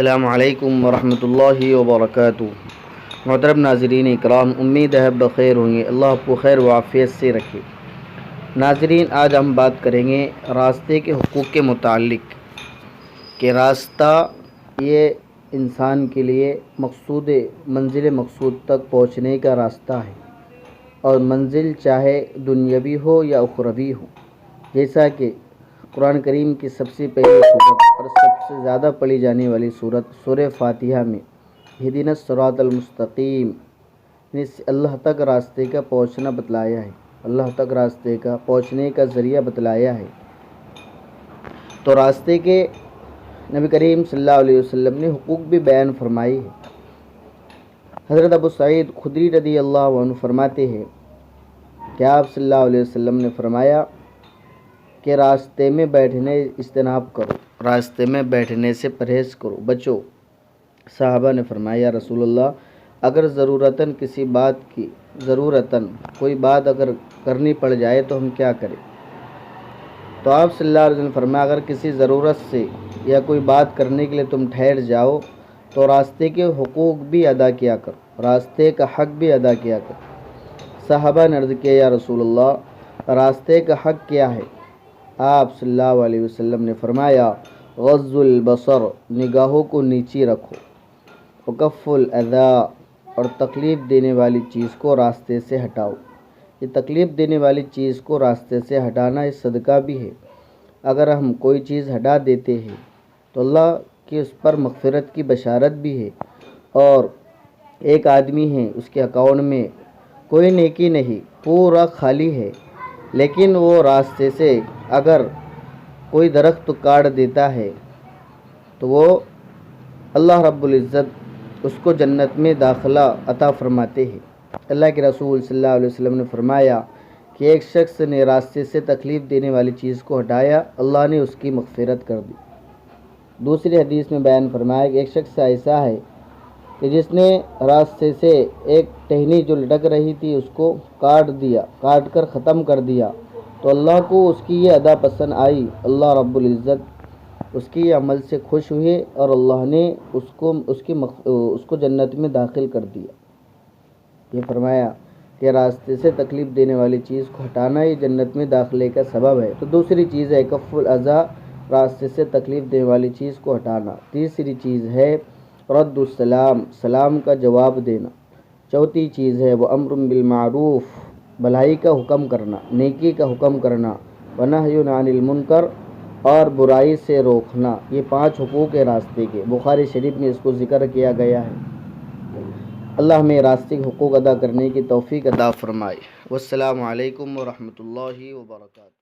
السلام علیکم ورحمۃ اللہ وبرکاتہ۔ محترم ناظرین اکرام، امید ہے بخیر ہوں گے، اللہ آپ کو خیر و عافیت سے رکھے۔ ناظرین، آج ہم بات کریں گے راستے کے حقوق کے متعلق کہ راستہ یہ انسان کے لیے منزل مقصود تک پہنچنے کا راستہ ہے، اور منزل چاہے دنیاوی ہو یا اخروی ہو، جیسا کہ قرآن کریم کی سب سے پہلی صورت اور سب سے زیادہ پڑھی جانے والی صورت سورہ فاتحہ میں اہدنا الصراط المستقیم نے اللہ تک راستے کا پہنچنا بتلایا ہے، اللہ تک راستے کا پہنچنے کا ذریعہ بتلایا ہے۔ تو راستے کے نبی کریم صلی اللہ علیہ وسلم نے حقوق بھی بیان فرمائی ہے۔ حضرت ابو سعید خدری رضی اللہ عنہ فرماتے ہیں کہ آپ صلی اللہ علیہ وسلم نے فرمایا کہ راستے میں بیٹھنے اجتناب کرو، راستے میں بیٹھنے سے پرہیز کرو، بچو۔ صحابہ نے فرمایا یا رسول اللہ، اگر کوئی بات اگر کرنی پڑ جائے تو ہم کیا کریں؟ تو آپ صلی اللہ علیہ وسلم نے فرمایا اگر کسی ضرورت سے یا کوئی بات کرنے کے لیے تم ٹھہر جاؤ تو راستے کے حقوق بھی ادا کیا کرو، راستے کا حق بھی ادا کیا کرو۔ صحابہ نے عرض کیا یا رسول اللہ، راستے کا حق کیا ہے؟ آپ صلی اللہ علیہ وسلم نے فرمایا غض البصر، نگاہوں کو نیچی رکھو، وکف الاذی، اور تکلیف دینے والی چیز کو راستے سے ہٹاؤ۔ یہ تکلیف دینے والی چیز کو راستے سے ہٹانا یہ صدقہ بھی ہے۔ اگر ہم کوئی چیز ہٹا دیتے ہیں تو اللہ کی اس پر مغفرت کی بشارت بھی ہے، اور ایک آدمی ہے اس کے اکاؤنٹ میں کوئی نیکی نہیں، پورا خالی ہے، لیکن وہ راستے سے اگر کوئی درخت کاٹ دیتا ہے تو وہ اللہ رب العزت اس کو جنت میں داخلہ عطا فرماتے ہیں۔ اللہ کے رسول صلی اللہ علیہ وسلم نے فرمایا کہ ایک شخص نے راستے سے تکلیف دینے والی چیز کو ہٹایا، اللہ نے اس کی مغفرت کر دی۔ دوسری حدیث میں بیان فرمایا کہ ایک شخص ایسا ہے کہ جس نے راستے سے ایک ٹہنی جو لٹک رہی تھی اس کو کاٹ کر ختم کر دیا، تو اللہ کو اس کی یہ ادا پسند آئی، اللہ رب العزت اس کی عمل سے خوش ہوئے اور اللہ نے اس کو جنت میں داخل کر دیا۔ یہ فرمایا کہ راستے سے تکلیف دینے والی چیز کو ہٹانا یہ جنت میں داخلے کا سبب ہے۔ تو دوسری چیز ہے کف الاذی، راستے سے تکلیف دینے والی چیز کو ہٹانا۔ تیسری چیز ہے رد السلام، سلام کا جواب دینا۔ چوتھی چیز ہے وہ امر بالمعروف، بھلائی کا حکم کرنا، نیکی کا حکم کرنا، ونہی عن المنکر، اور برائی سے روکنا۔ یہ 5 حقوق ہیں راستے کے، بخاری شریف میں اس کو ذکر کیا گیا ہے۔ اللہ ہمیں راستے کے حقوق ادا کرنے کی توفیق عطا فرمائے۔ والسلام علیکم ورحمۃ اللہ وبرکاتہ۔